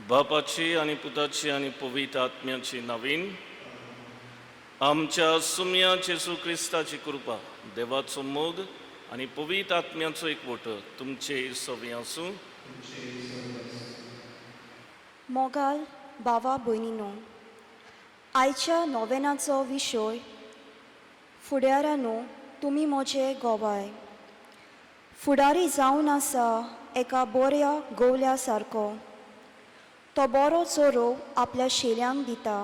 बापाची आणि पुताची आणि पवित्र आत्म्याची नवीन आमच्या सुम्या जेसू क्रिस्ताची कृपा देवाचो मोग आणि पवित्र आत्म्याचो एकवट तुमचे सगळे आसूं. मोगाल भावा भयणीनो, आयच्या नोवेनाचो विशय फुडाऱ्यानो तुमी म्हजे गोवाय. फुडारी जावन आसा एका बऱ्या गोवल्या सारको. तो बरो चोरो आपल्या शेल्यांक दिता.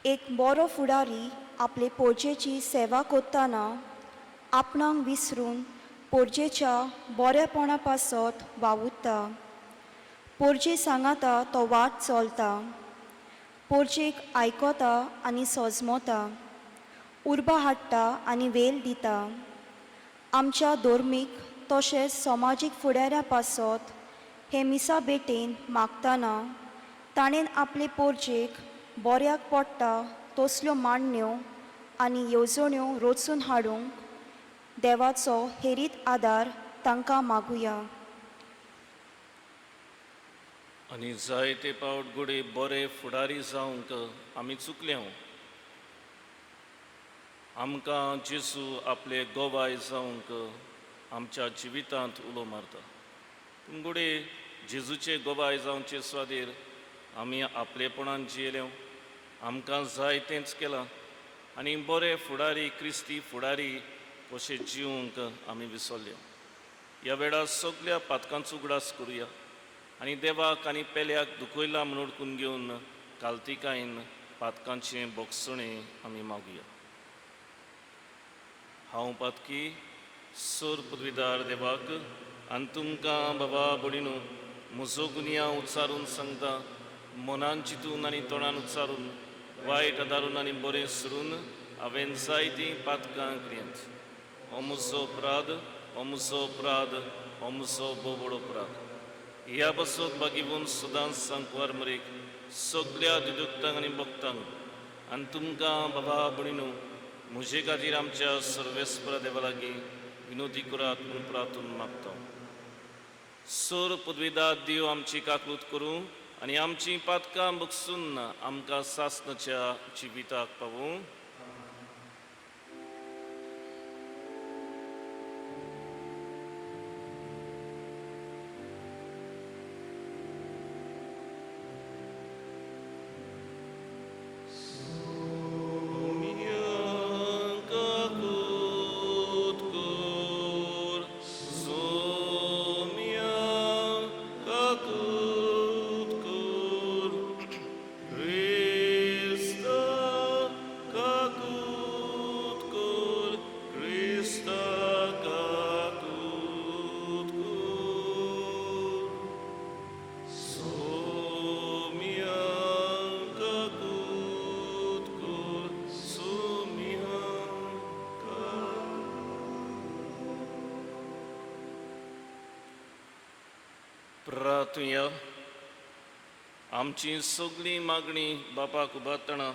एक बरो फुडारी आपले पोरचेची सेवा कोत्ताना आपणाक विसरून पोरचेच्या बरेपणा पासत वावुरता. पोरचे सांगाता तो वाट चलता. पोरचेक आयकोता आनी सोजमोता. उर्बा हाडटा आनी वेल दिता. आमच्या धर्मीक तशेंच समाजीक फुडाऱ्या पासत हे मिसा बेटेन मागतना ताणें आपले पोरचेक बऱ्याक पडटा तसल्यो मांडण्यो आनी येवजण्यो रचून हाडूंक देवाचो हेरीत आदार तांकां मागुया. आनी जायते पावट घोडे बरे फुडारी जावंक आमी चुकल्यो. आमकां जेसू आपले गोवाय जावंक आमच्या जिवितांत उलो मारता. पूण घोडे जेजूचे गोवाय जावचे स्वादेर आमी आपलेपणान जियेल्यो. आमकां जाय तेंच केलां आनी बरे फुडारी क्रिस्ती फुडारी कशे जिवंक आमी विसरल्यो. ह्या वेळार सगळ्या पातकांचो उगडास करुया आनी देवाक आनी पेल्याक दुखयला म्हूण ओळखून घेवन काल्तिकायेन पातकांचें बोगसणें आमी मागुया. हांव पातकी सोर पदवीदार देवाक आनी तुमकां बाबा भयणीनो म्हजो गुन्यांव उच्चारून सांगता. मनान चिंतून आनी तोंडान उच्चारून वायट आदारून आनी बरें सरून हांवें जायतीं पातकां केल्यांत. हो म्हजो अपराध, हो म्हजो अपराध, हो म्हजो भोव व्हड अपराध. ह्या बसत बागिवून सदांच सांकवार मरेक सगळ्या दिदुक्तांक आनी भक्तांक आनी तुमकां बाबा भयणीनो म्हजे खातीर आमच्या सर्वेस्परा देवा लागीं विनोदी करात म्हूण प्रार्थून मागता. सोर पदवीदार देव आमची काकूत करूं आनी आमचीं पातकां बगसून आमकां सासणाच्या जिविताक पावूं. प्रार्थुया. आमची सगळी मागणी बापाक उबारतना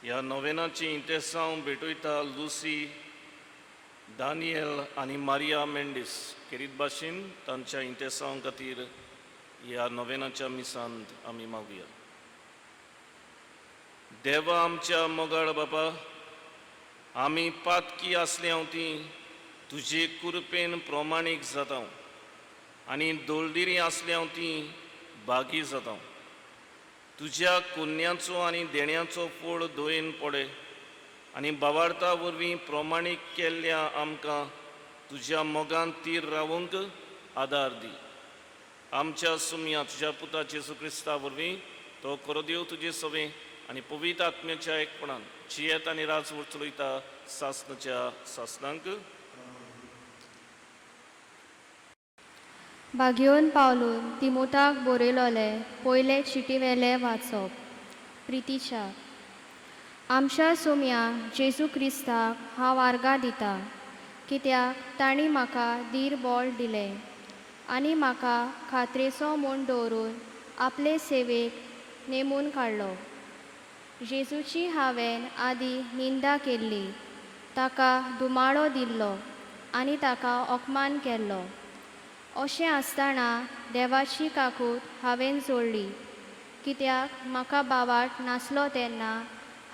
ह्या नोवेनाची इंतेसांव भेटयता लुसी, दानियल आनी मारिया मेंडीस खेरीत भाशेन तांच्या इंतेसांव खातीर ह्या नोवेनाच्या मिसांत आमी मागुया. देवा आमच्या मोगाळ बापा, आमी पातकी आसल्या ती तुजे कृपेन प्रमाणीक जाता आनी दोलदिरी आसल्या ती बागी जाता. तुज्या कुन्याचो आनी देण्याचो फळ दोयेन पडे आनी बावार्ता वरवीं प्रमाणीक केल्ल्या आमकां तुज्या मोगान तीर रावंक आदार दी. आमच्या सुम्या तुज्या पुता जेसू क्रिस्ता वरवीं तो खरो देव तुजे सवे आनी पवित्र आत्म्याच्या एकपणान जियेत आनी राज चलयता सासणाच्या सासणांक. भाग्योन पावलून तिमोथाक बरयलोले पयले चिटीवेले वाचप. प्रितीच्या आमच्या सुम्या जेजू क्रिस्ताक हांव वार्गा दिता, कित्याक ताणी म्हाका धीर बोळ दिलें आनी म्हाका खात्रेचो म्हूण दवरून आपले सेवेक नेमून काडलो. जेजूची हांवें आदीं निंदा केल्ली, ताका दुमाळो दिल्लो आनी ताका अपमान केल्लो. अशें आसतना देवाची काकूट हांवें जोडली, कित्याक म्हाका बावाट नासलो तेन्ना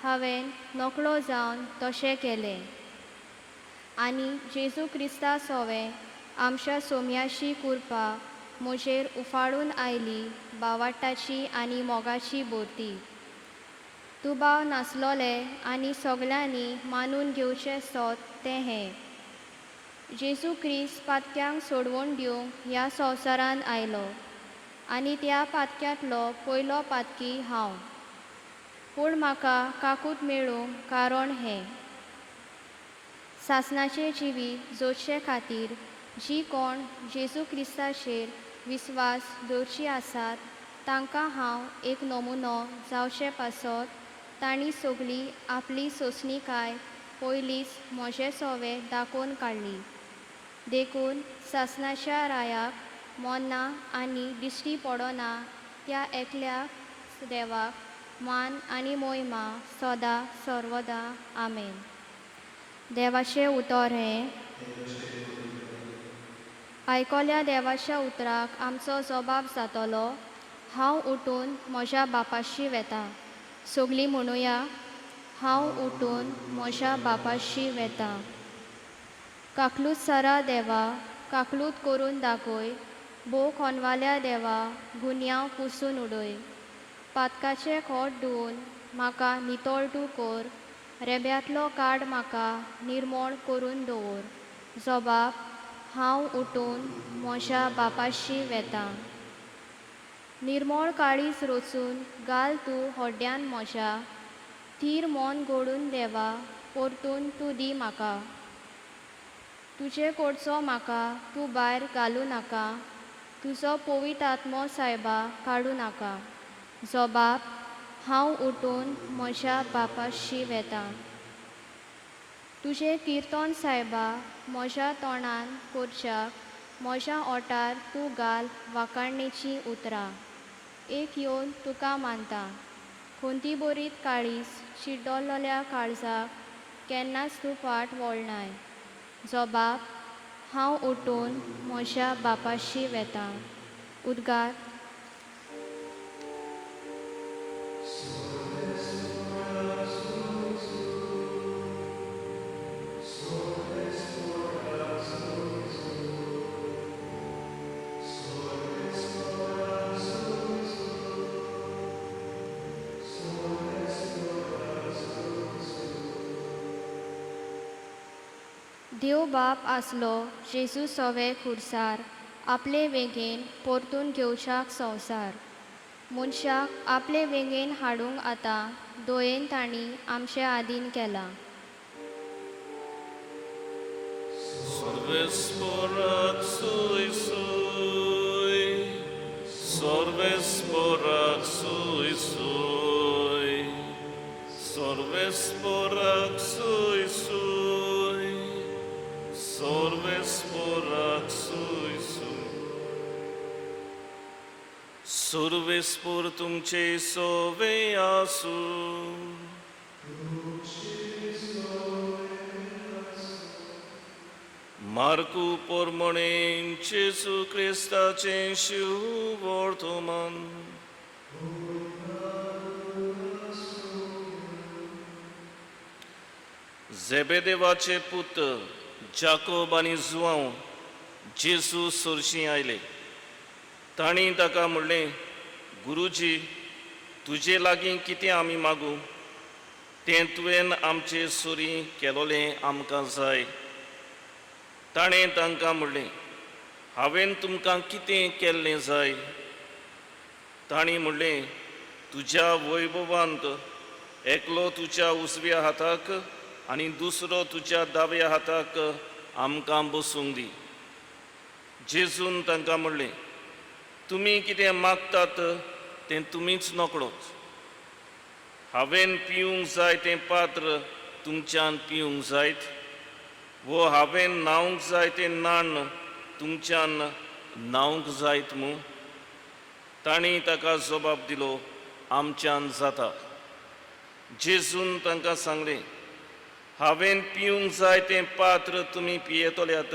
हांवें नकळो जावन तशें केलें. आनी जेजू क्रिस्ता सोवें आमच्या सोम्याची कृपा म्हजेर उफाळून आयली बावाटाची आनी मोगाची बोरती. दुबाव नासलोले आनी सगल्यांनी मानून घेवचें सोत तें हें. जेजू क्रिस्त पातक्यांक सोडवून दिवंक ह्या संवसारान आयलो आनी त्या पातक्यांतलो पयलो पातकी हांव. पूण म्हाका काकूट मेळूंक कारण हें: सासणाचे जिवी जोडचे खातीर जीं कोण जेजू क्रिस्ताचेर विस्वास दवरची आसात तांकां हांव एक नमुनो जावचे पासत तांणी सगळी आपली सोंसणीकाय पयलींच म्हजे सोवे दाखोवन काडली. देखून सासणाच्या रायाक मोन्ना आनी दिश्टी पडना त्या एकल्या देवाक मान आनी मोहिमा सदां सर्वदा. आमेन. देवाचें उतर हें: आयकल्या देवाच्या उतराक आमचो जबाब जातलो, हांव उठून म्हज्या बापाशी वेतां. सगळीं म्हणुया, हांव उठून म्हज्या बापाशी वेतां. काकलूत सारा देवा, काकलूत करून दाखय, भोव खोनवाल्या देवा, गुन्यांव पुसून उडय. पातकाचे खोट धुवन म्हाका नितळ तूं कर, रेब्यांतलो काड म्हाका निर्मळ करून दवर. जबाब: हांव उठून म्हज्या बापाशी वेतां. निर्मळ काळीज रचून घाल तूं होड्ड्यान म्हज्या, थीर मोन घडून देवा परतून तूं दी म्हाका. तुजे कडचो म्हाका तूं भायर घालूं नाका, तुजो पवित्र आत्मो सायबा काडूं नाका. जबाब: हांव उठून म्हज्या बापाशी वेतां. तुजें किर्तन सायबा म्हज्या तोंडान करच्याक म्हज्या ओंठार तूं घाल वाखाणणेचीं उतरां. एक येवन तुका मानतां. खोंती बरीत काळीज चिड्डोलेल्या काळजाक केन्नाच तूं फाट वळनाय. जबाब: हांव उठून म्हज्या बापाशी वेतां. उद्गार. देव बाप आसलो जेजू सोवे खुर्सार आपले वेगेन परतून घेवच्याक संवसार. मनशाक आपले वेगेन हाडूंक आतां दोयेन तांणी आमचे आदीन केलां. Sorvesporak sui sui, sorvesporak sui sui, sorvesporak sui sui, sorvesporak sui sui. Sorvespor tumche sove asu. Marku pormonen Jesu Chrystaचे Shiv वर्तमान. जेबेदेवाचे पुत्र जाकोब आनी जुआंव जेजू सोरशीं आयले. तांणी ताका म्हणलें, गुरुजी, तुजे लागीं कितें आमी मागूं? तें तुवें आमचे सोरी केलोलें आमकां जाय. ताणें तांकां म्हणलें, हांवें तुमकां कितें केल्लें जाय? तांणी म्हणलें, तुज्या वैभवांत एकलो तुज्या उजव्या हाताक आनी दुसरो तुज्या दाव्या हाताक आमकां बसूंक दी. जेजून तांकां म्हणलें, तुमी कितें मागतात तें तुमीच नकळोच. हांवें पिवंक जाय तें पात्र तुमच्यान पिवंक जायत, वो हांवें न्हावंक जाय तें नाण तुमच्यान न्हावंक जायत मूं? तांणी ताका जबाब दिलो, आमच्यान जाता. जेजून तांकां सांगलें, हांवें पिवंक जाय तें पात्र तुमी पियेतल्यात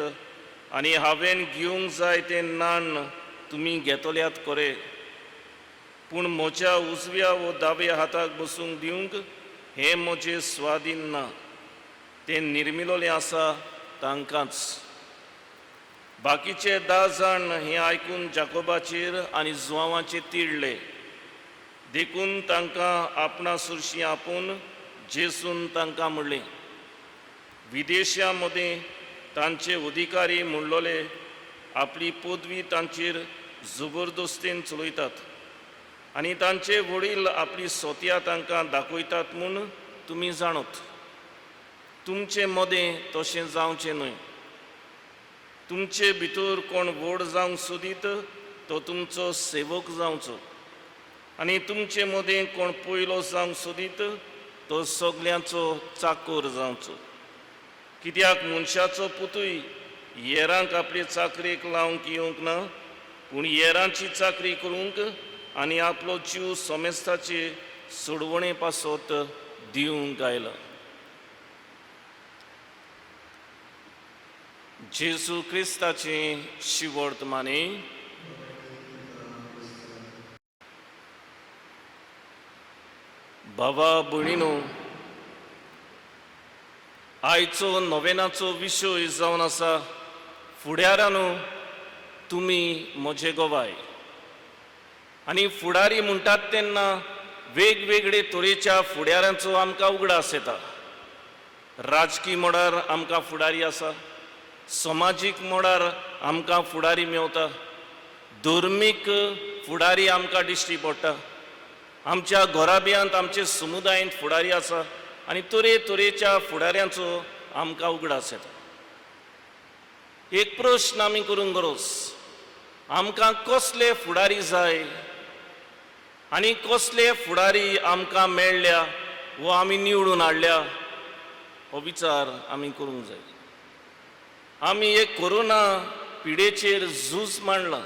आनी हांवें घेवंक जाय तें नाण तुमी घेतल्यात खरे, पूण म्हज्या उजव्या वो दाव्या हाताक बसूंक दिवंक हें म्हजें स्वाधीन ना, तें निर्मिलोलें आसा तांकांच. बाकीचे 10 जाण हें आयकून जाकोबाचेर आनी जुआंवाचेर तिडले. देखून तांकां आपणा सुरशीं आपोवन जेसून तांकां म्हणलें, विदेशां मदें तांचे अधिकारी म्हणलोले आपली पदवी तांचेर जबरदस्तीन चलयतात आनी तांचे वडील आपली सोत्या तांकां दाखयतात म्हूण तुमी जाणत. तुमचे मदें तशें जावचें न्हय. तुमचे भितर कोण व्हड जावंक सोदीत तो तुमचो सेवक जावचो, आनी तुमचे मदें कोण पयलो जावंक सोदीत तो सगल्यांचो चाकर जावचो. कित्याक मनशाचो पुतूय येरांक आपले चाकरेक लावंक येवंक ना, पूण येरांची चाकरी करूंक आनी आपलो जीव सोमेस्ताचे सोडवणे पासत दिवंक आयला. जेजू क्रिस्ताचें शिवर्तमाने. भावा भयणीनो, आयचो नोवेनाचो विशय जावन आसा फुडारानो तुमी म्हजे गोवाय. आनी फुडारी म्हणटात तेन्ना वेगवेगळे तरेच्या फुडाऱ्यांचो आमकां उगडास येता. राजकीय मोडार आमकां फुडारी आसा, समाजीक मोडार आमकां फुडारी मेवता, धर्मीक फुडारी आमकां दिश्टी पडटा, आमच्या घोराब्यांत आमचे समुदायांत फुडारी आसा आनी तरेतरेच्या फुडाऱ्यांचो आमकां उगडास येता. एक प्रश्न आमी करूंक गरज, आमकां कसले फुडारी जाय आनी कसले फुडारी आमकां मेळ्ळ्या वो आमी निवडून हाडल्या, हो विचार आमी करूंक जाय. आमी एक कोरोना पिडेचेर झूज मांडलां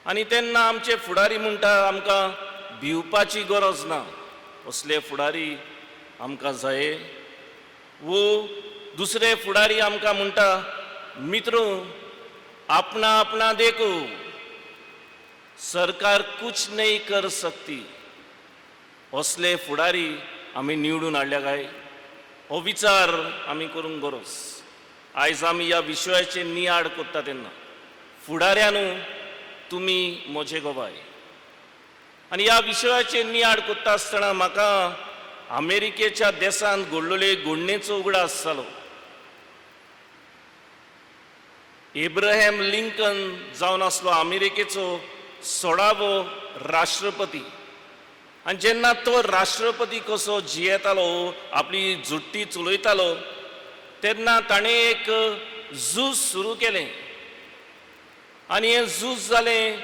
आनी तेन्ना आमचे फुडारी म्हणटा आमकां भिवपाची गरज ना. असले फुडारी आमकां जाये. वो दुसरे फुडारी आमकां म्हणटा, मित्रो अपना अपना देखो, सरकार कुछ नहीं कर सकती. असले फुडारी आमी निवडून हाडल्या काय, हो विचार आमी करूंक गरज. आयज आमी ह्या विशयाचेर नियाड करता तेन्ना फुडाऱ्यानो तुमी म्हजे गोवाय. आनी ह्या विशयाचेर नियाड करता आसतना म्हाका अमेरिकेच्या देशांत घडलेले घडणेचो उगडास जालो. एब्राहम लिंकन जावन आसलो अमेरिकेचो 16वो राष्ट्रपती. आनी जेन्ना तो राष्ट्रपती कसो जियेतालो, आपली जुट्टी चलयतालो, तेन्ना ताणें एक झूज सुरू केलें. आनी हें झूज जालें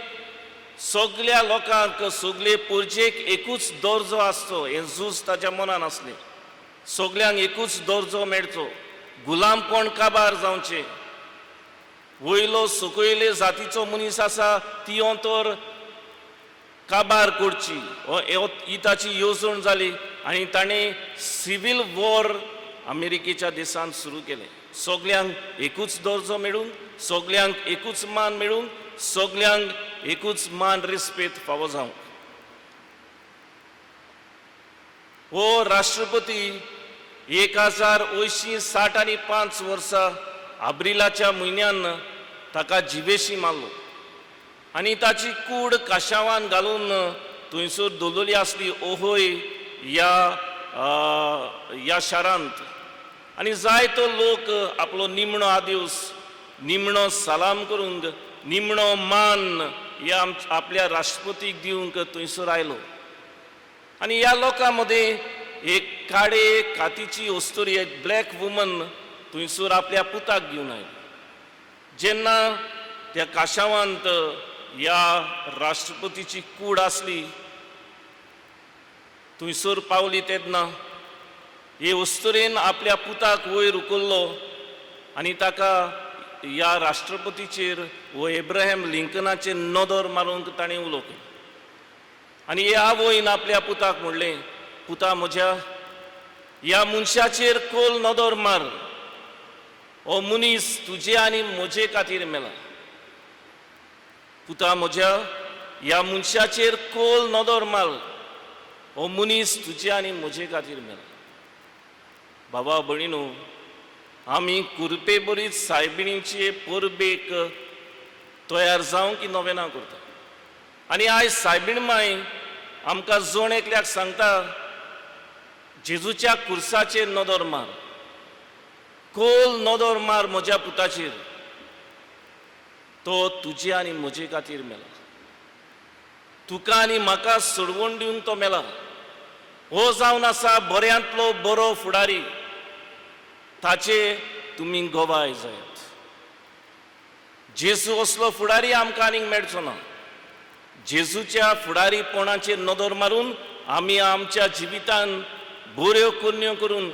सगळ्या लोकांक, सगळे परजेक एकूच दर्जो आसचो, हें झूज ताच्या मनान आसलें. सगळ्यांक एकूच दर्जो मेळचो, गुलामपण काबार जावचें. वयलो सकयले जातीचो मनीस आसा ती तर काबार करची, ही ताची येवजण जाली. आनी ताणें सिवील वॉर अमेरिकेच्या देशांत सुरू केलें. सगळ्यांक एकूच दर्जो मेळून, सगळ्यांक एकूच मान मेळून, सगळ्यांक एकूच मान रिस्पेद फावो जावंक. हो राष्ट्रपती 1965 वर्सां एप्रिलाच्या म्हयन्यान ताका जिवेशी मारलो आनी ताची कूड काशावान घालून थंयसर दवरलेली आसली ओहोय ह्या शारांत. आनी जायतो लोक आपलो निमणो आदिवस, निमणो सलाम करूंक, निमणो मान ह्या आपल्या राष्ट्रपतीक दिवंक थंयसर आयलो. आनी ह्या लोकां मदें एक काळे कातीची अस्तुरी, एक ब्लॅक वुमन थंयसर आपल्या पुताक घेवन आयली. जेन्ना त्या काशावांत ह्या राष्ट्रपतीची कूड आसली थंयसर पावली तेन्ना हे अस्तुरेन आपल्या पुताक वयर उखल्लो आनी ताका ह्या राष्ट्रपतीचेर वो एब्राहम लिंकनाचेर नदर मारूंक ताणें उलो केलो. आनी हे आवयन आपल्या पुताक म्हणलें, पुता म्हज्या, ह्या मनशाचेर खोल नदर मार. हो मनीस तुजे आनी म्हजे खातीर मेला. पुता म्हज्या ह्या मनशाचेर कोल नदर मार. हो मनीस तुजे आनी म्हजे खातीर मेला. बाबा भयणीनो, आमी कुरपे बरीच सायबिणीचे परबेक तयार जावं की नोवेना करता. आनी आयज सायबीण माय आमकां जोण एकल्याक सांगता, जेजूच्या कुर्साचेर नदर मार. कोल नदर मार म्हज्या पुताचेर. तो तुजे आनी म्हजे खातीर मेला. तुका आनी म्हाका सोडवून दिवंक तो मेला. हो जावन आसा बऱ्यांतलो बरो फुडारी. ताचे तुमी गोवाय जायात. जेजू असलो फुडारी आमकां आनीक मेळचो ना. जेजूच्या फुडारीपणाचेर नदर मारून आमी आमच्या जिवितान बऱ्यो कुर्ण्यो करून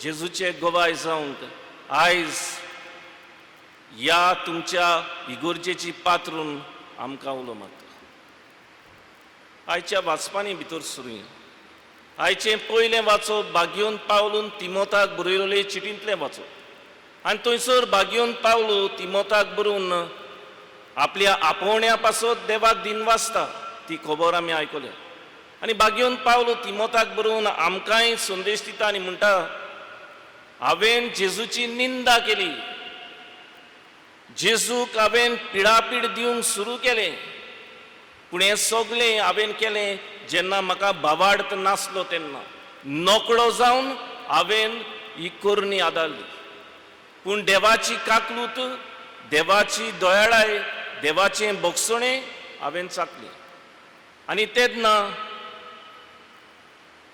जेजूचे गोवाय जावंक आयज ह्या तुमच्या इगोर्जेची पात्रून आमकां उलो मारता. आयच्या वाचपांनी भितर सरुया. आयचें पयलें वाचप बागयोन पावलून तिमोथाक बरयलोले चिटींतलें वाचप. आनी थंयसर बागयोन पावलो तिमोथाक बरोवन आपल्या आपोवण्या पासत देवाक दिनवासता ती खबर आमी आयकल्या. आनी बागयोन पावलो तिमोथाक बरोवन आमकांय संदेश दिता आनी म्हणटा, हांवें जेजूची निंदा केली. जेजूक हांवें पिडापीड दिवंक सुरू केलें. पूण हें सगळें हांवें केलें जेन्ना म्हाका बावार्थ नासलो तेन्ना. नोकळो जावन हांवें ही कोरणी आदारली. पूण देवाची काकलूत, देवाची दयाळाय, देवाचें बोगसणें हांवें चाखलें. आनी तेन्ना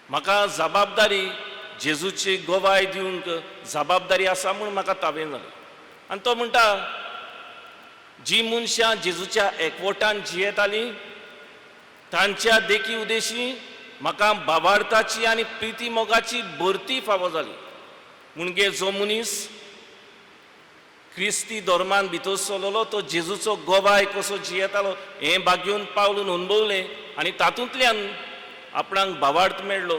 म्हाका जबाबदारी जेजूची गोवाय दिवंक जबाबदारी आसा म्हूण म्हाका ताबें जालें. आनी तो म्हणटा, जी मनशां जेजूच्या एकवटान जियेतालीं तांच्या देखी उदेशी म्हाका बाबार्थाची आनी प्रिती मोगाची भरती फावो जाली. म्हणजे जो मनीस क्रिस्ती धर्मान भितर चललो तो जेजूचो गोवाय कसो जियेतालो हें बागयोन पावलून अनुभवलें. आनी तातूंतल्यान आपणाक भावार्थ मेळ्ळो,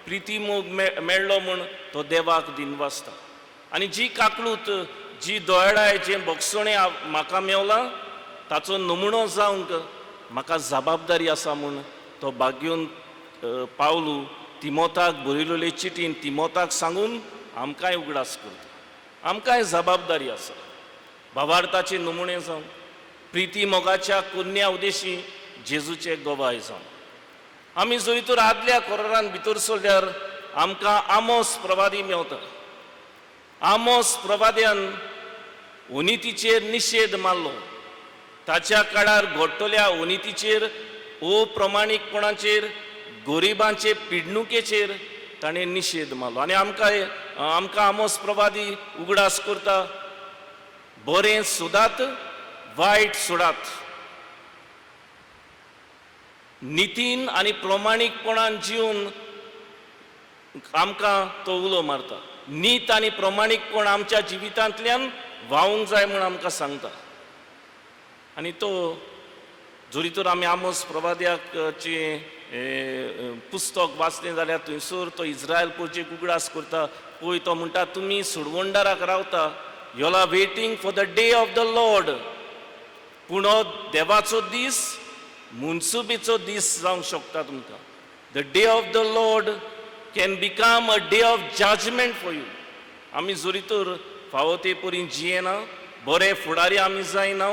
प्रिती मोग मेळ्ळो म्हूण तो देवाक दिनवासता. आनी जी काकलूत, जी दोळाय, जें बोगसणें म्हाका मेवलां ताचो नमुनो जावंक म्हाका जबाबदारी आसा म्हूण तो बागयोन पावलू तिमोथाक बरयलोले चिटीन तिमोथाक सांगून आमकांय उगडास करता. आमकांय जबाबदारी आसा भावार्थाचे नमुणे जावन, प्रिती मोगाच्या कुन्या उदेशी जेजूचे गोवाय जावन. आमी जरी तर आदल्या कोरारान भितर सरल्यार आमकां आमोस प्रवादी मेवता. आमोस प्रवाद्यान अनितीचेर निशेध मारलो. ताच्या काळार घडटल्या अनितीचेर, अप्रमाणीकपणाचेर, गरिबांचे पिडणुकेचेर ताणें निशेध मारलो. आनी आमकां आमोस प्रवादी उगडास करता, बरें सोदात, वायट सोडात. नितीन आनी प्रमाणीकपणान जिवन आमकां तो उलो मारता. नीत आनी प्रमाणीकपण आमच्या जिवितांतल्यान व्हावूंक जाय म्हूण आमकां सांगता. आनी तो जरी तर आमी आमोस प्रवाद्याचें पुस्तक वाचलें जाल्यार थंयसर तो इस्रायल पोरचेक उगडास करता. पळय तो म्हणटा, तुमी सुडवंडाराक रावता, you are waiting for the day of the Lord. पूण हो देवाचो दीस मुनसुबेचो दीस जावंक शकता तुमकां. The day of the Lord can become a day of judgement for you. आमी जरी तर फावो ते परी जियेना, बरे फुडारी आमी जायना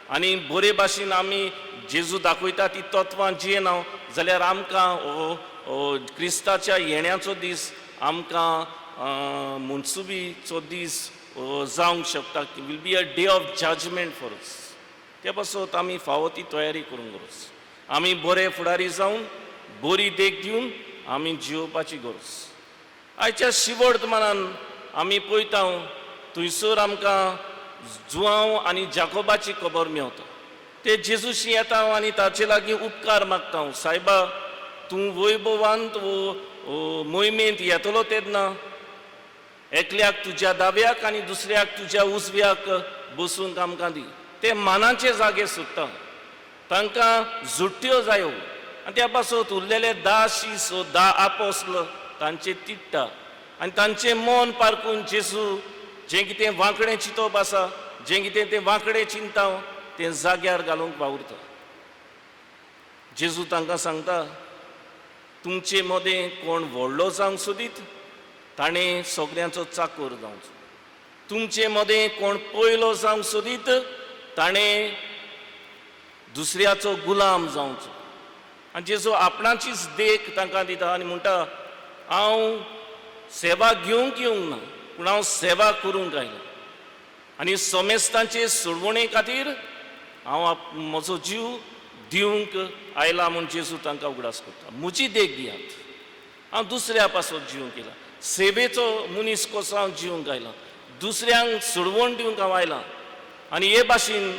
आनी बरे भाशेन आमी जेजू दाखयता ती तत्वां जियेना जाल्यार आमकां हो क्रिस्ताच्या येण्याचो दीस आमकां मुनसुबीचो दीस जावंक शकता. Will be a day of judgement for us. ते पासत आमी फावो ती तयारी करूंक गरज. आमी बरे फुडारी जावन बरी देख दिवन आमी जियोवपाची गरज. आयच्या शिवर्थमानान आमी पळयता थंयसर आमकां जुआंव आनी जाकोबाची खबर मेवता. ते जेजूशी येता आनी ताचे लागीं उपकार मागता. सायबा, तूं वैभवांत मोहिमेंत येतलो तेन्ना एकल्याक तुज्या दाव्याक आनी दुसऱ्याक तुज्या उजव्याक बसूंक आमकां दी. ते मानाचे जागे सोदता, तांकां जुट्ट्यो जायो. आनी त्या पासत उरलेले 10 शीस 10 आपोसल तांचे तिडटा. आनी तांचें मन पारखून जेजू जें कितें वांकडें चिंतप आसा, जें कितें तें वांकडें चिंता तें जाग्यार घालूंक वावुरता. जेजू तांकां सांगता, तुमचे मदें कोण व्हडलो जावंक सोदीत ताणें सगळ्यांचो चाकर जावचो. तुमचे मदें कोण पयलो जावंक सोदीत ताणें दुसऱ्याचो गुलाम जावचो. आनी जेजू आपणाचीच देख तांकां दिता आनी म्हणटा, हांव सेवा घेवंक येवंक ना, पूण हांव सेवा करूंक आयला. आनी समेस्तांचे सोडवणे खातीर हांव म्हजो जीव दिवंक आयला म्हूण जेजू तांकां उगडास करता. म्हजी देख घेयात, हांव दुसऱ्या पासत जिवंक येयला. सेवेचो मनीस कसो हांव जिवंक आयला, दुसऱ्यांक सोडवण दिवंक हांव आयला. आनी हे भाशेन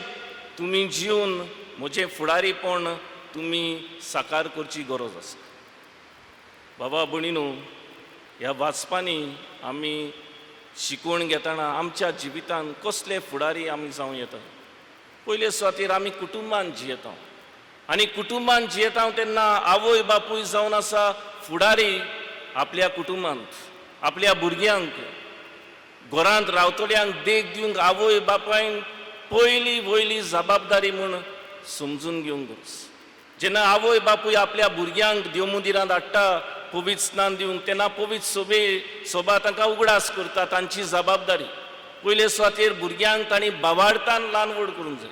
तुमी जिवन म्हजें फुडारीपण तुमी साकार करची गरज आसा. बाबा भयणीनो, ह्या वाचपांनी आमी शिकवण घेतना आमच्या जिवितांत कसले फुडारी आमी जावं येता. पयले सुवातेर आमी कुटुंबान जियेता आनी कुटुंबान जियेता तेन्ना आवय बापूय जावन आसा फुडारी आपल्या कुटुंबांत, आपल्या भुरग्यांक, घरांत रावतल्यांक देख दिवंक आवय बापायन पयली वयली जबाबदारी म्हूण समजून घेवंक गरज. जेन्ना आवय बापूय आपल्या भुरग्यांक देव मंदिरांत हाडटा पवित्र स्नान दिवंक, तेन्ना पवित्र सोबा तांकां उगडास करता तांची जबाबदारी. पयले सुवातेर भुरग्यांक तांणी बावार्थान ल्हान व्हड करूंक जाय.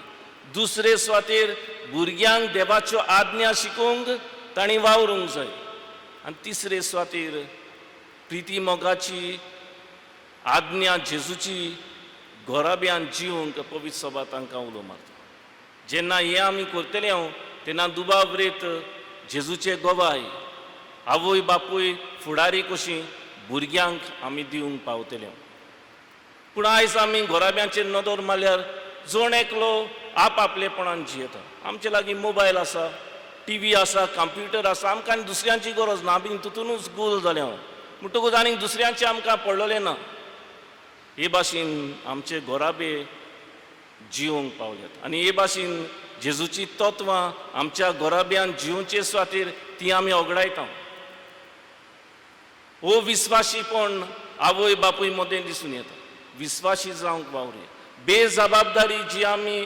दुसरे सुवातेर भुरग्यांक देवाच्यो आज्ञा शिकोवंक तांणी वावरूंक जाय. आनी तिसरे सुवातेर प्रिती मोगाची आज्ञा जेजूची घोराब्यान जिवंक पवित्र सभा तांकां उलो मारता. जेन्ना हें आमी करतले तेन्ना दुबाबरेत जेजूचे गोवाय आवय बापूय फुडारी कशीं भुरग्यांक आमी दिवंक पावतले. पूण आयज आमी घोराब्यांचेर नदर मारल्यार जण एकलो आपआपलेपणान जियेता. आमचे लागीं मोबायल आसा, टीव्ही आसा, कंप्युटर आसा, आमकां आनी दुसऱ्यांची गरज ना, आमी तितूनच गुल जाले म्हणटकूच आनी दुसऱ्यांचे आमकां पडलेलें ना. हे भाशेन आमचे घोराबे जिवंक पावल्यात आनी हे भाशेन जेजूची तत्वां आमच्या घोराब्यान जिवचे सुवातेर ती आमी ओगडायता. हो विस्वाशीपण आवय बापूय मदें दिसून येता. विस्वाशी जावंक वावरे. बेजबाबदारी जी आमी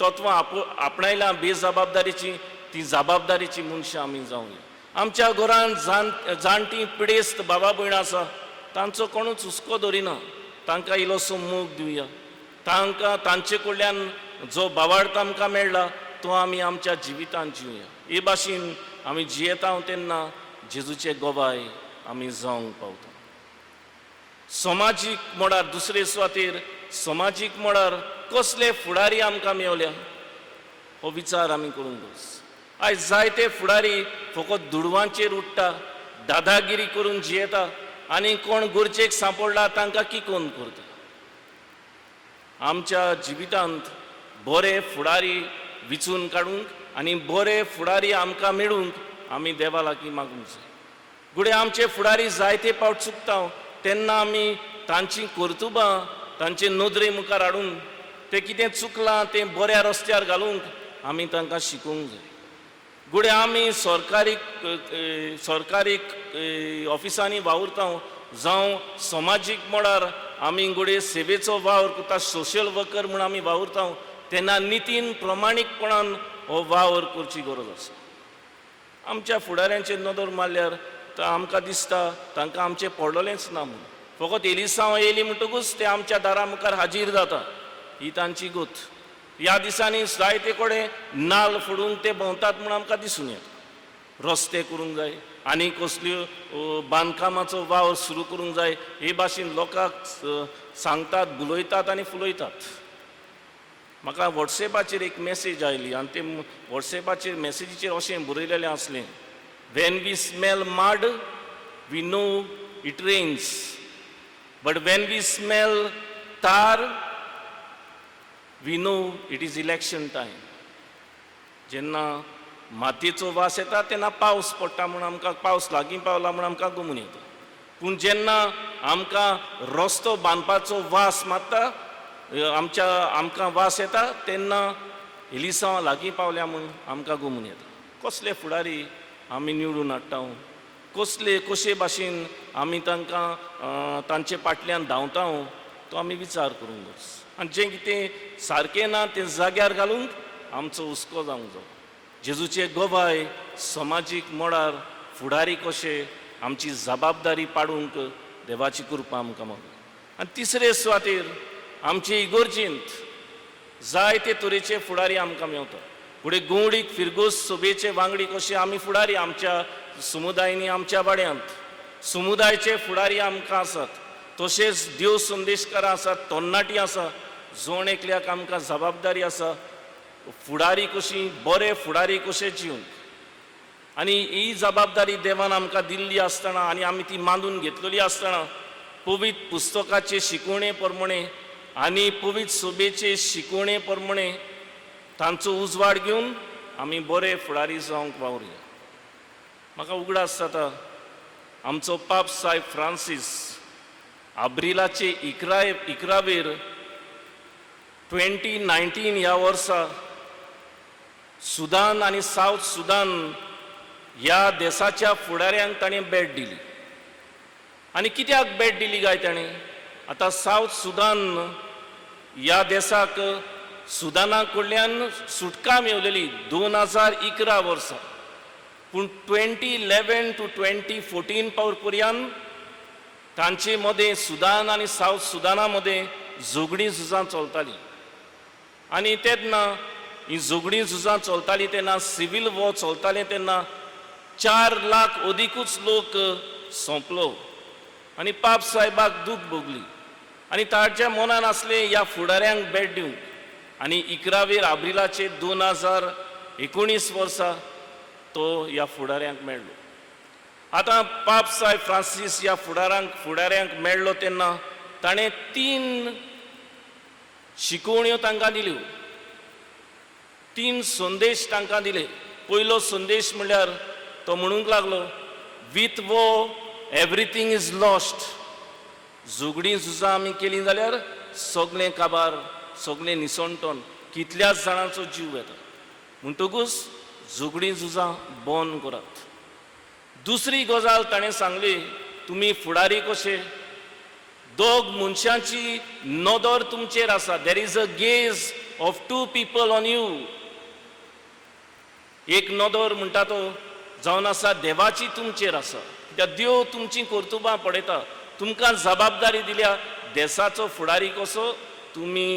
तत्वां आपणायल्या बेजबाबदारीची, ती जबाबदारीची मनशां आमी जावंक. आमच्या घरांत जाणटी पिडेस्त बाबा भयण आसा, तांचो कोणूच हुस्को धरिना. तांकां इल्लोसो मोग दिवया. तांकां तांचे कडल्यान जो बावार्थ आमकां मेळ्ळा तो आमी आमच्या जिवितांत जिवया. हे भाशेन आमी जियेता तेन्ना जेजूचे गोबाय आमी जावंक पावता. समाजीक मोडार दुसरे सुवातेर समाजीक मोडार कसले फुडारी आमकां मेवल्या हो विचार आमी करूंक जाय. आयज जायते फुडारी फकत दुडवांचेर उठ्ठा, दादागिरी करून जियेता आनी कोण गरजेक सांपडला तांकां किकोन करता. आमच्या जिवितांत बरे फुडारी विचून काडूंक आनी बरे फुडारी आमकां मेळूंक आमी देवा लागीं मागूंक जाय. घुडे आमचे फुडारी जायते फावट चुकता तेन्ना आमी तांची कर्तुबां तांचे नदरे मुखार हाडून तें कितें चुकलां तें बऱ्या रस्त्यार घालूंक आमी तांकां शिकोवंक जाय. घुडे आमी सरकारी ऑफिसांनी वावुरता जावं समाजीक मोडार आमी घुडे सेवेचो वावर करता, सोशल वर्कर म्हूण आमी वावुरता तेन्ना नितीन प्रमाणीकपणान हो वावर करची गरज आसा. आमच्या फुडाऱ्यांचेर नदर मारल्यार आमकां दिसता तांकां आमचें पडलेंच ना म्हूण. फकत एलिसांव येयली म्हणटकूच ते आमच्या दारा मुखार हाजीर जाता, ही तांची गोत. ह्या दिसांनी जायते कडेन नाल्ल फोडून ते भोंवतात म्हूण आमकां दिसून येता. रस्ते करूंक जाय आनी कसल्यो बांदकामाचो वावर सुरू करूंक जाय हे भाशेन लोकांक सांगतात, बुलयतात आनी फुलयतात. म्हाका वॉट्सॅपाचेर एक मॅसेज आयली आनी ते वॉट्सॅपाचेर मॅसेजीचेर अशें बरयलेलें आसलें, when we smell mud we know it rains, but when we smell tar we know it is election time. जेन्ना मातयेचो वास येता तेन्ना पावस पडटा म्हूण आमकां पावस लागीं पावला म्हूण आमकां गमून येता. पूण जेन्ना आमकां रस्तो बांदपाचो वास मारता आमकां वास येता तेन्ना एलिसांव लागीं पावल्या म्हूण आमकां गमून येता. कसले फुडारी आमी निवडून हाडटा, कशे भाशेन आमी तांकां तांचे फाटल्यान धांवता तो आमी विचार करूंक जाय आनी जें कितें सारकें ना तें जाग्यार घालूंक आमचो हुस्को जावंक जाय. जेजूचे गोबाय समाजीक मळार फुडारी कशे आमची जबाबदारी पाडूंक देवाची कृपा आमकां मेळ्ळी. आनी तिसरे सुवातेर आमचे इगोर्जींत जायते तरेचे फुडारी आमकां मेवता. फुडें गवडीक फिरगोस सभेचे वांगडी कशे आमी फुडारी आमच्या समुदायांनी आमच्या वाड्यांत समुदायाचे फुडारी आमकां आसात, तशेंच देव संदेशकारां आसात, तरणाटी आसा, जोण एकल्याक आमकां जबाबदारी आसा फुडारी कशी बरे फुडारी कशे जिवंक. आनी ही जबाबदारी देवान आमकां दिल्ली आसतना आनी आमी ती मानून घेतलेली आसतना पवित्र पुस्तकाचे शिकवणे प्रमाणे आनी पवित्र सभेचे शिकवणे प्रमाणे तांचो उजवाड घेवन आमी बरे फुडारी जावंक वावरुया. म्हाका उगडास जाता आमचो पाप साहेब फ्रांसीस अब्रिलाचे 11वेर 2019 ह्या वर्सा सुदान आनी सावथ सुदान ह्या देशाच्या फुडाऱ्यांक ताणें भेट दिली. आनी कित्याक भेट दिली काय ताणें? आतां सावथ सुदान ह्या देशाक सुदाना कडल्यान सुटका मेवलेली 2011 वर्सा, पूण 2011 to 2014 पावल पर्यंत तांचे मदें सुदान आनी सावथ सुदाना मदें झगडीं झुजां चलतालीं. आनी तेन्ना ही झगडीं झुजां चलतालीं तेन्ना सिवील वॉर चलतालें तेन्ना 4 लाख अदिकूच लोक सोंपलो आनी पाप साहेबाक दूख भोगली. आनी ताच्या मनान आसलें ह्या फुडाऱ्यांक भेट दिवंक. आनी 11वेर अब्रिलाचे 2019 वर्सा तो ह्या फुडाऱ्यांक मेळ्ळो. आतां पाप साहेब फ्रांसीस ह्या फुडाऱ्यांक मेळ्ळो तेन्ना ताणें 3 शिकवण्यो तांकां दिल्यो, 3 संदेश तांकां दिले. पयलो संदेश म्हणल्यार तो म्हणूंक लागलो, विथ वो एवरीथींग इज लॉस्ट. झगडीं झुजां आमी केलीं जाल्यार सगळें काबार, सगळें निसणटोन, कितल्याच जाणांचो जीव येता. म्हणटकूच झगडीं झुजां बंद करात. दुसरी गजाल ताणें सांगली, तुमी फुडारी कशे, दोग मनशांची नदर तुमचेर आसा. There is a gauge of 2 people on you. एक नदर म्हणटा तो जावन आसा देवाची तुमचेर आसा. कित्याक देव तुमची कर्तुबां पळयता. तुमकां जबाबदारी दिल्या देशाचो फुडारी कसो तुमी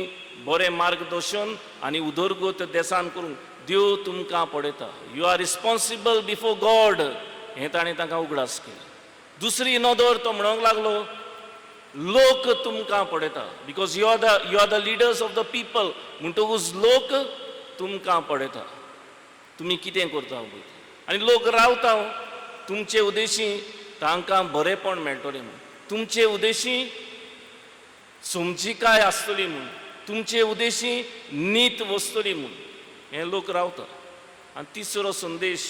बरें मार्गदर्शन आनी उदरगत देशान करूंक देव तुमकां पळयता. You are responsible before God. हें ताणें तांकां उगडास केली. दुसरी नदर तो म्हणूंक लागलो, लोक तुमकां पळयता. Because you are the leaders of the people. म्हणटकूच लोक तुमकां पळयता. तुमी कितें करता पळय. आनी लोक रावता तुमचे उद्देशी तांकां बरेपण मेळटलें म्हूण, तुमचे उद्देशी समजिकाय आसतली म्हूण, तुमचे उद्देशी नीत वचतली म्हूण हे लोक रावता. आनी तिसरो संदेश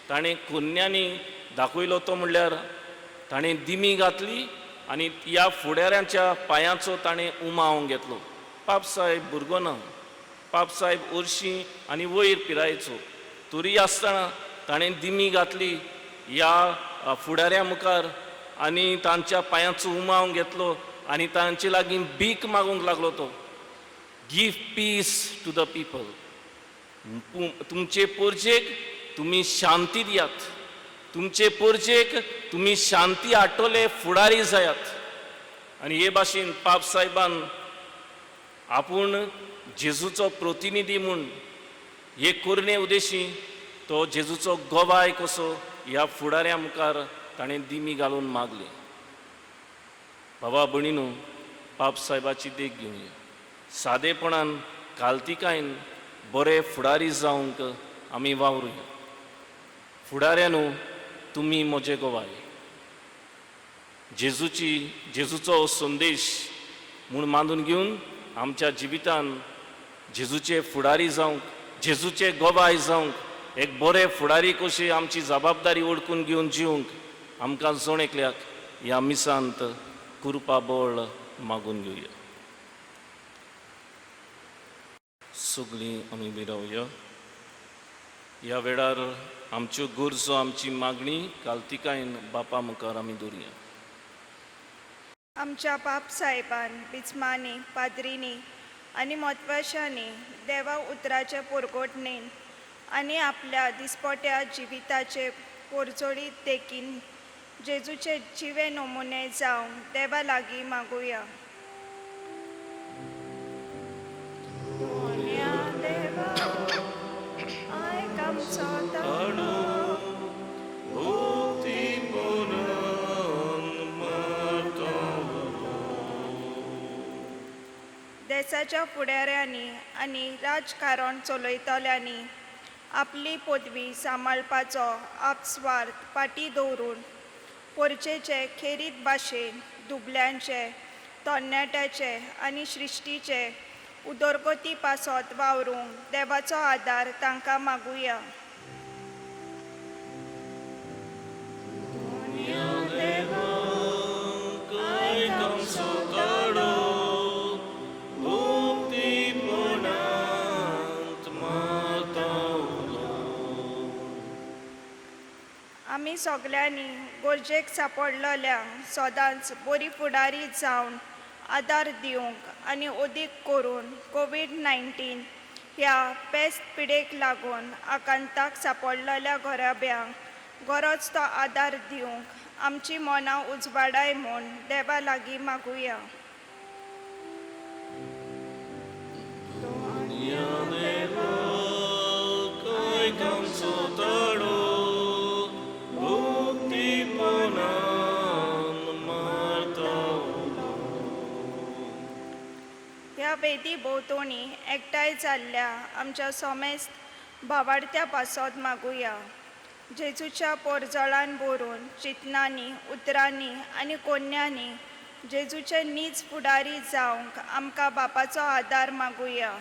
ताणें कोन्यांनी दाखयलो तो म्हणल्यार ताणें दिमी घातली आनी ह्या फुडाऱ्यांच्या पांयांचो ताणें उमावूंक घेतलो. पाप साहेब भुरगो ना, पाप साहेब हरशीं आनी वयर पिरायेचो, तरी आसतना ताणें दिमी घातली ह्या फुडाऱ्या मुखार आनी तांच्या पांयांचो उमावूंक घेतलो आनी तांचे लागीं भीक मागूंक लागलो तो, give peace to the people. तुमचे परजेक तुमी शांती दियात. तुमचे परजेक तुमी शांती हाडटले फुडारी जायात. आनी हे भाशेन पाप साहेबान आपूण जेजूचो प्रतिनिधी म्हूण हे करणे उद्देशी तो जेजूचो गोबाय कसो ह्या फुडाऱ्या मुखार ताणें दिमी घालून मागले. बाबा भणीनो, पाप साहेबाची देख घेवया. सादेपणान काल्तिकायेन बरे फुडारी जावंक आमी वावरुया. फुडाऱ्यानो, तुमी म्हजे गोवाय. जेजूचो संदेश म्हूण मानून घेवन आमच्या जिवितान जेजूचे फुडारी जावंक, जेजूचे गोबाय जावंक, एक बरे फुडारी कशी आमची जबाबदारी ओळखून घेवन जिवंक आमकां जण एकल्याक ह्या मिसांत कृपा बळ मागून घेवया. सगळीं आमी भिरावया. ह्या वेळार आमच्यो गरजो, आमची मागणी काल्तिकायेन बापा मुखार आमी दवरया. आमच्या बाप साहेबान बिस्मांनी पाद्रींनी आनी म्हत्वाशांनी देवा उतराचे परगोटणेन आनी आपल्या दिसपट्या जिविताचे पोरजोळीत देखीन जेजूचे जिवे नमुने जावं देवा लागीं मागुया. दोन्या देवा, आयक आमचो ताळो, देशाच्या फुडाऱ्यांनी आनी राजकारण चलयतल्यांनी आपली पदवी सांबाळपाचो आपस्वार्थ फाटीं दवरून पोरचेचे खेरीत भाशेन दुबल्यांचे, तरणाट्याचे आनी सृश्टीचे उदरगती पासत वावरूंक देवाचो आदार तांकां मागुया. आमी सगळ्यांनी गरजेक सांपडलेल्यांक सदांच बरी फुडारी जावन आदार दिवंक आनी अदीक करून कोविड-19 ह्या पेस्त पिडेक लागून आकांताक सांपडलेल्या गराब्यांक गरज तो आदार दिवंक आमची मनां उजवाडाय म्हूण देवा लागीं मागुया. ह्या वेदी भोंवतणी एकठांय जाल्ल्या आमच्या सोमेस्त भावार्थ्या पासत मागुया. जेजूच्या पोरजळान भरून चिंतनांनी, उतरांनी आनी कोन्यांनी जेजूचे नीज फुडारी जावंक आमकां बापाचो आदार मागुया.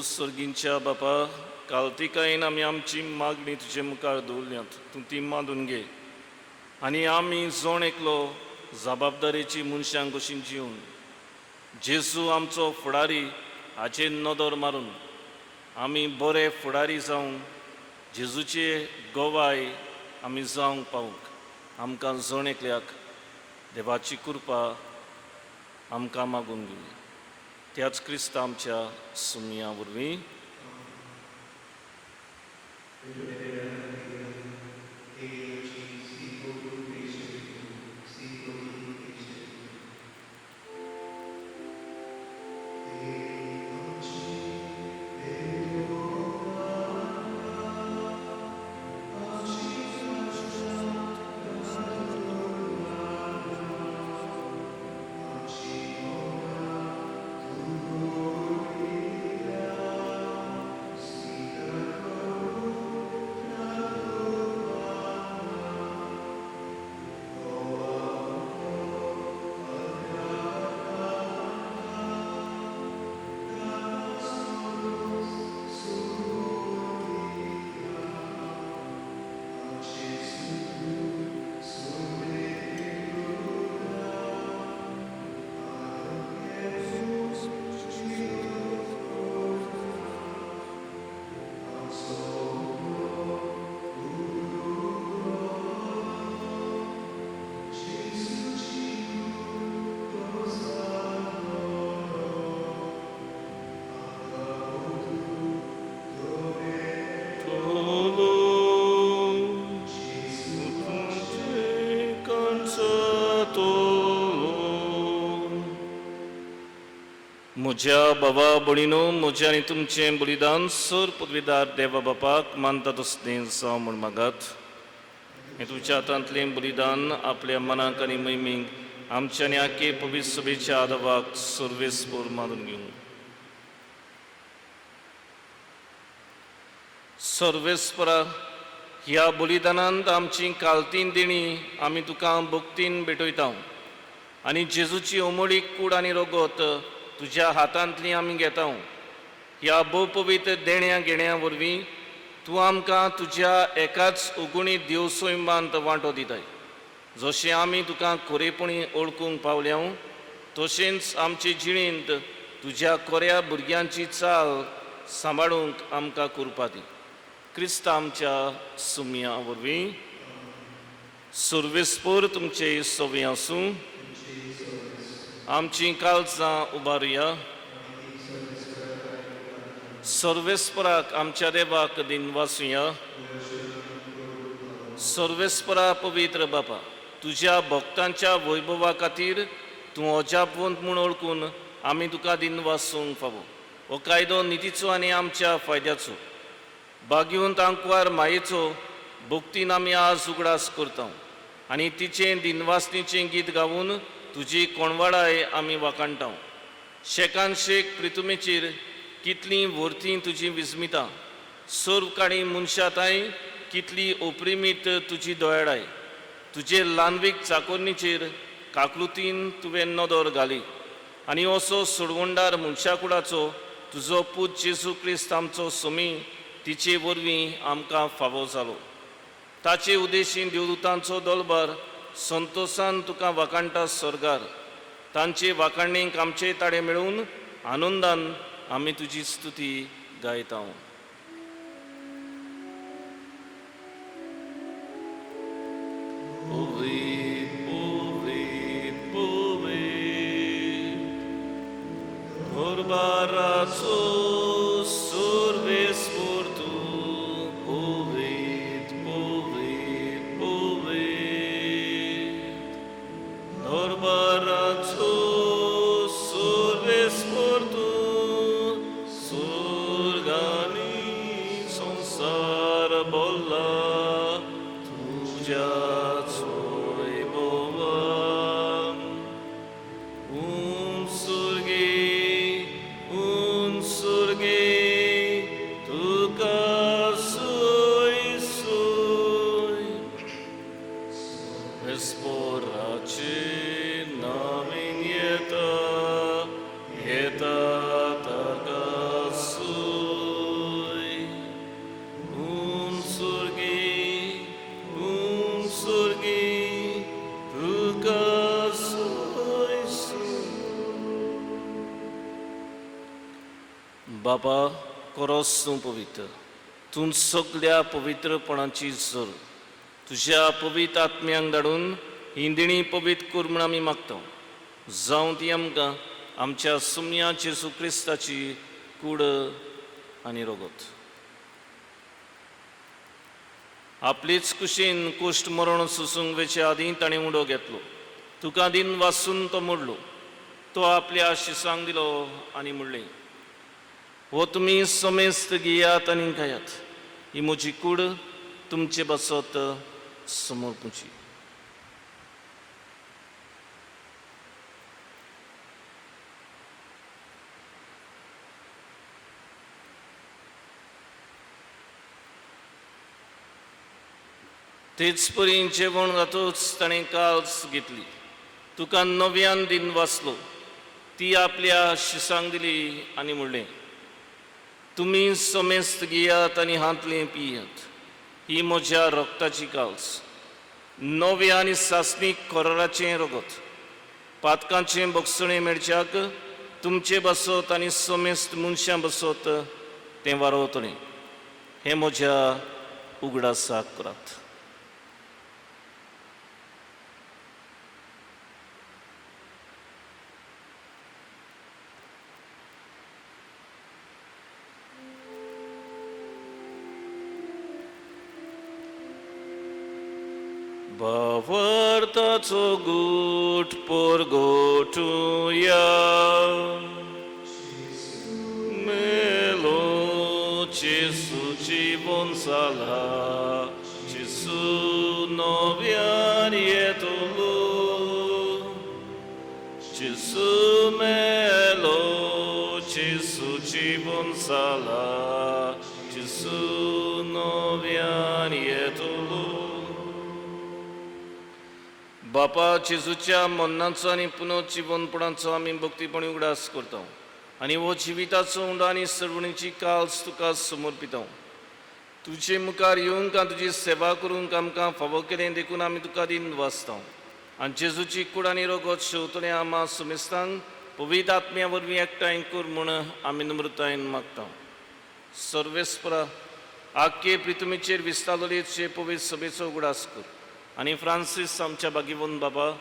सर्गींच्या बापा, कालतिकायेन आमी आमची मागणी तुजे मुखार दवरल्यांत, तूं ती मांडून घे आनी आमी जोण एकलो जबाबदारेची मनशां कशी जिवन जेजू आमचो फुडारी हाचेर नदर मारून आमी बरे फुडारी जावं जेजूचे गोवाय आमी जावंक पावूंक आमकां जोण एकल्याक देवाची कृपा आमकां मागून घेवया. त्याच क्रिस्त आमच्या सुमया वरवीं. म्हज्या बाबा भणीनो, म्हजें आनी तुमचें बलिदान सर पदवीदार देवा बापाक मानता तसलें जावं म्हूण मागात. हें तुमच्या हातांतलें बलिदान आपल्या मनाक आनी मैमीक आमच्या आनी आखे पवित्र सभेच्या आदावाक सर्वेस्पर मानून घेवंक. सर्वेस्परा, ह्या बलिदानांत आमची कालतीन देणी आमी तुका भक्तीन भेटयता आनी जेजूची ओमळीक कूड आनी रगत तुज्या हातांतली आमी घेता. ह्या भोवपवित्र देण्या घेण्या वरवीं तूं आमकां तुज्या एकाच उगुणी देवसैमांत वांटो दिताय. जशें आमी तुका खोरेपणी ओळखूंक पावल्या तशेंच आमचे जिणेंत तुज्या कोऱ्या भुरग्यांची चाल सांबाळूंक आमकां करपा दी. क्रिस्त आमच्या सुमया वरवीं. सर्वेस्पर तुमचे सोबीं आसूं. आमचीं काळजां उबारुया. सर्वेस्पराक आमच्या देवाक दिन वासुया. सर्वेस्परा पवित्र बापा, तुज्या भक्तांच्या वैभवा खातीर तूं अजापवंत म्हूण ओळखून आमी तुका दिन वासूंक फावो. हो कायदो नितीचो आनी आमच्या फायद्याचो. भाग्यवंत आंकवार मायेचो भक्तीन आमी आज उगडास करता आनी तिचें दिनवासनीचें गीत गावून तुजी कोणवाडाय आमी वाखाणटा. शेकान शेक प्रितुमेचेर कितलीं वर्तीं तुजी विस्मितां. सर्व काणी मनशाताय कितली ओप्रिमीत तुजी दोळाय. तुजे ल्हानवीक चाकोरणीचेर काकलुतीन तुवें नदर घाली आनी असो सोडवणदार मनशाकुडाचो तुजो पूत जेजू क्रिस्त आमचो सोमी तिचे वरवीं आमकां फावो जालो. ताचे उदेशीन देवदूतांचो दलबार संतोशान तुका वाखाणटा स्वर्गार. तांचे वाखाणणेक आमचे ताडे मेळून आनंदान आमी तुजी स्तुती गायता. Povet, povet, povet, Orbarazo surves por tu. Povet, povet, povet, Orbarazo surves por tu. Surgani sansar bolla tuja. बाबा, कोरोस तूं पवित्र. तूं सगळ्या पवित्रपणाची झर तुज्या पवित्र आत्म्यांक धाडून ही दिणी पवित्र कर म्हूण आमी मागता. जावं ती आमकां आमच्या सुमया जेजू क्रिस्ताची कूड आनी रगत. आपलीच कुशीन कुश्ट मरण सुसूंक वेचे आदीं ताणें उडो घेतलो. तुका दिन वासून तो मोडलो. तो आपल्या शिसांक दिलो आनी म्हणलें, हो तुमी समेस्त घेयात आनी खायात. ही म्हजी कूड तुमचे बसत समोरपुची. तेच परी जेवण जातूच ताणें काल्स घेतली. तुका नव्यान दिन वाचलो. ती आपल्या शिसांक दिली आनी म्हणलें, तुमी समेस्त घेयात आनी हातलें पियात. ही म्हज्या रक्ताची काल्स. नव्या आनी सासणीक कोराचें रगत. पातकांचें बगसणें मेळच्याक तुमचे बसत आनी समेस्त मनशां बसत तें वारोवतलें. हें म्हज्या उगडासाक करात. Bavartaco gut por gotuja, Melo Jesu জীবন সালা, Jesu novian yetulu, Jesu melo, Jesu জীবন সালা, Jesu novian yetulu. बापा जेजूच्या मरणाचो आनी पुनर्जीवनपणाचो आमी भक्तीपणी उगडास करता आनी हो जिविताचो उंडो आनी सर्वणीची काल्स तुका समर्पिता. तुजे मुखार येवंक तुजी सेवा करूंक आमकां फावो केलें देखून आमी तुका दिन वाचता आनी जेजूची कूड आनी रगत शेवतलें आमा सुमेस्तांक पवित्र आत्म्या वरवीं एकठांय कर म्हूण आमी नम्रतायेन मागता. सर्वेस्परा आख्खे पृथ्वीचेर विस्तारलेले तुजे पवित्र सभेचो उगडास कर आनी फ्रांसीस आमच्या बागीवन बाबा,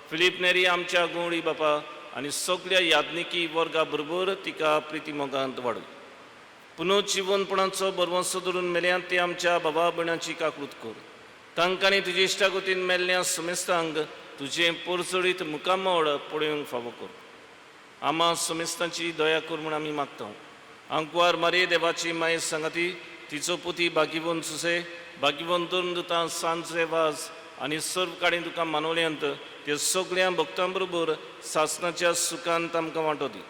फिलीप नेरी आमच्या गवळी बाबा आनी सगळ्या याज्ञिकी वर्गा बरोबर तिका प्रिती मोगांत वाडय. पुनः जिवनपणाचो बरवंसो धरून मेल्यांत ते आमच्या बाबा भयणांची काकूट कर. तांकां आनी तुजे इश्टागतीन मेल्ल्या सुमेस्तांक तुजें परचडीत मुखामळ पळोवंक फावो कर. आमा सुमेस्तांची दया कर म्हूण आमी मागता. आंकवार मारे देवाची माये सांगाती, तिचो पुती बागीवन सुसे, बागीवन तरुण दुतां सांजचे वाज आनी सर्व काडीन तुका मानवल्यांत ते सगळ्या भक्तां बरोबर सासणाच्या सुखांत आमकां वांटो दी.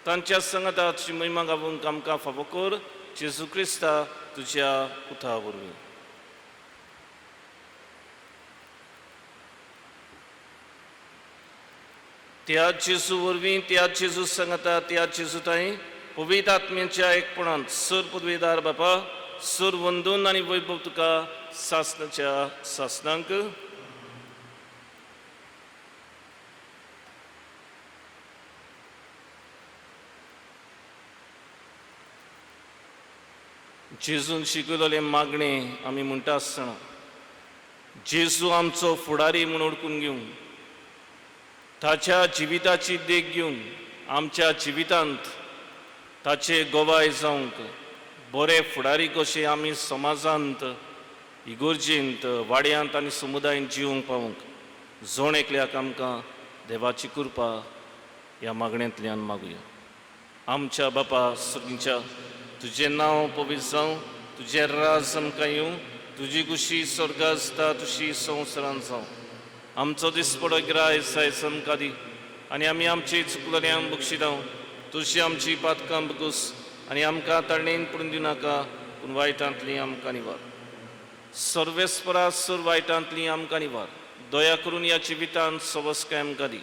तांच्या संगता तुजी महिमा गावूंक आमकां फावो कर. जेजू क्रिस्ता तुज्या पुता वरवीं. त्या जेजू वरवीं, त्या जेजू सांगता, त्या जेजू ताई पवित्र आत्म्याच्या एकपणांत सर पदवीदार बापा, सर वंदन आनी वैभव तुका सासणाच्या सासणांक. जेजून शिकयलेलें मागणें आमी म्हणटा आसतना जेजू आमचो फुडारी म्हूण ओळखून घेवन ताच्या जिविताची देख घेवन आमच्या जिवितांत ताचे गोवाय जावंक बरे फुडारी कशे आमी समाजांत, इगोर्जेंत, वाड्यांत आनी समुदायांत जिवंक पावूंक जोण एकल्याक आमकां देवाची कृपा ह्या मागण्यांतल्यान मागुया. आमच्या बापा सर्गीच्या तुजें नांव पवित्र जावं, तुजें राज आमकां येवं, तुजी कुशी स्वर्गांत आसता तशी संवसारांत जावं. आमचो दिसपडो गिराय आयज आमकां दी आनी आमी आमची चुकलेल्यांक बक्षितां. तुजी आमची पातकां बगूस आनी आमकां तारणेन पडून दिनाका, पूण वायटांतली आमकां निवार. सर्वेस्परा सर वायटांतली आमकां निवार. दया करून ह्या जिवितांत सवस्काय आमकां दी.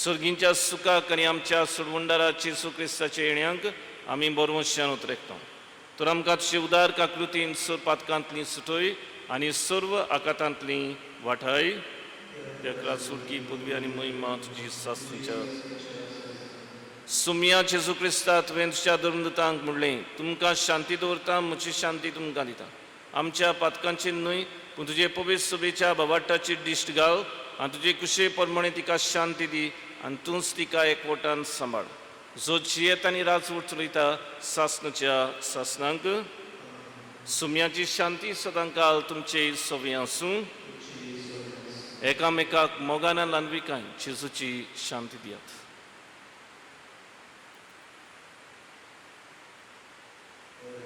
सर्गींच्या सुखाक आनी आमच्या सुडवंडाराची सुक्रिस्ताच्या येण्याक आमी बरवंशान उतरेकता. तर आमकां तुजे उदार काकृतीन सर पातकांतली सुटय आनी सर्व आकातांतली वाठाय. तेका सुटकी पदवी आनी महिमा तुजी सासणीच्या सुमया जेजू क्रिस्ता तुवें तुज्या धर्मदूतांक म्हणलें, तुमकां शांती दवरता, म्हजी शांती तुमकां दिता. आमच्या पातकांचेर न्हय पूण तुजे पवित्र सभेच्या बाबाटाची दिश्ट घाल आनी तुजे कुशे प्रमाणे तिका शांती दी आनी तूंच तिका एकवटान सांबाळ. जो जियेत आनी राजवट चलयता सासणाच्या सासणांक. सुमयाची शांती सदां काल तुमचे सवे आसूं. एकामेकाक मोगान लानविकाय जेजूची शांती दियात.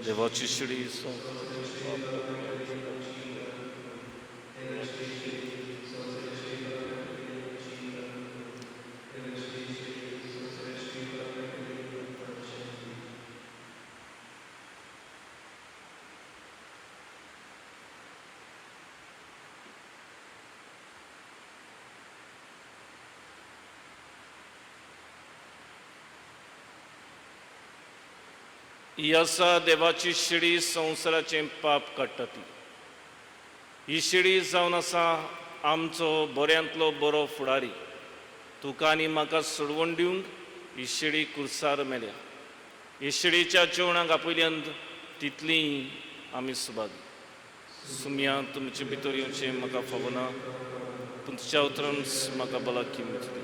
देवाची शिडी ही आसा देवाची शिडी संवसाराचें पाप काडटा ती. ही शिडी जावन आसा आमचो बऱ्यांतलो बरो फुडारी. तुका आनी म्हाका सोडवण दिवंक ही शिडी कुर्सार मेल्या. ही शिडीच्या जेवणाक आपयल्यांत तितली आमी सुभागी. सुमया तुमचे भितर येवचें म्हाका फावो ना, पूण तुज्या उतरान म्हाका भलायकी मेळटली.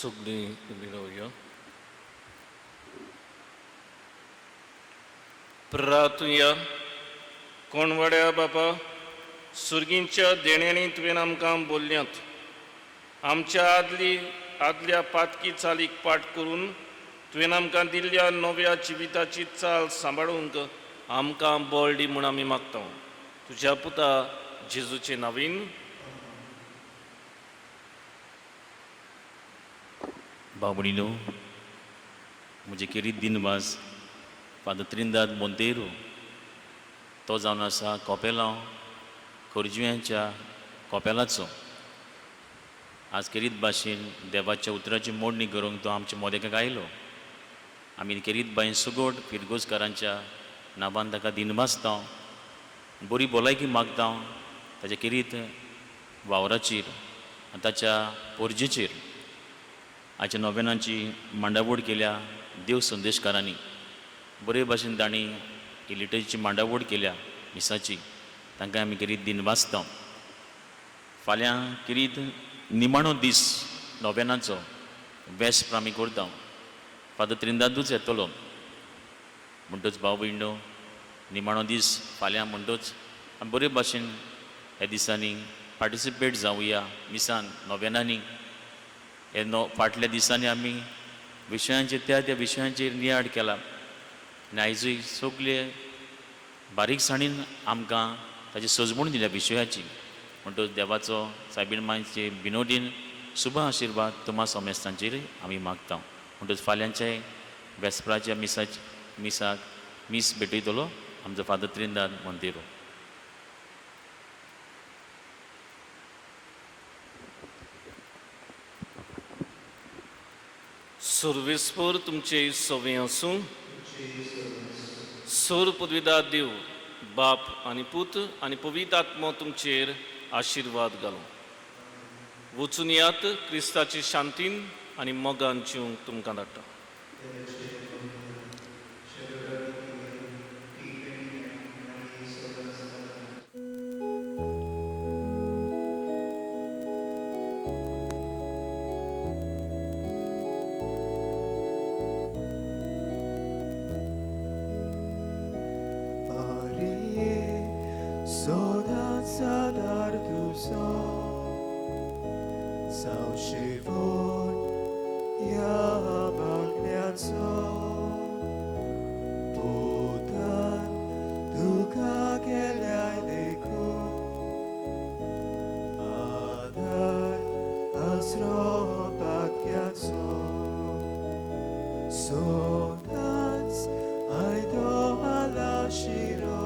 सगळीं उबी रावया. प्रार्थुया. कोणवड्या बापा, सुर्गींच्या देण्यांनी तुवें आमकां बोल्ल्यांत आमच्या आदल्या पातकी चालीक पाठ करून तुवें आमकां दिल्ल्या नव्या जिविताची चाल सांबाळूंक आमकां बळ दी म्हूण आमी मागता. तुज्या पुता जेजूचे नांवीन. बाबडीनो, म्हजे किरीत दिनवास फादर त्रिंदाद मोंतेरो तो जावन आसा कोपेलांव खोर्जुव्यांच्या कोपेलाचो. आज किरीत भाशेन देवाच्या उतराची मोडणी करूंक तो आमच्या मोदेकाक आयलो. आमी किरीत बाईन सुगोड फिरगोसकारांच्या नांवान ताका दिनवासता, बरी भलायकी मागता ताच्या किरीत वावराचेर आनी ताच्या पोरजेचेर. आयच्या नोवेनांची मांडावळ केल्या देव संदेशकारांनी. बरे भाशेन तांणी ही लिटरची मांडावळ केल्या मिसाची. तांकां आमी किरीत दिनवासता. फाल्यां किरीत निमाणो दीस नोवेनाचो वेस्प आमी करता. फादर त्रिंदादूच येतलो. म्हणटच भाव भयणो, निमाणो दीस फाल्यां म्हणटच आमी बरे भाशेन ह्या दिसांनी पार्टिसिपेट जावया मिसान नोवेनांनी. हे फाटल्या दिसांनी आमी विशयांचेर त्या विशयांचेर नियाळ केला आनी आयजूय सगळे बारीकसाणीन आमकां ताची सजमूण दिल्या विशयाची. म्हणटच देवाचो सायबीण मांयचे बिनोदीन शुभ आशिर्वाद तुम्हा समेस्तांचेर आमी मागता. म्हणटच फाल्यांचे वेस्पराच्या मिसाक मीस भेटयतलो आमचो फादर त्रिंदाद मोंतेरो. सर्वेस्पर तुमचे सवे आसूं. सोर पदवीदार देव बाप आनी पूत आनी पवित्र आत्मो तुमचेर आशिर्वाद घालो. वचून यात क्रिस्ताची शांतीन आनी मोगान जिवंक तुमकां धाडटा. Shiro,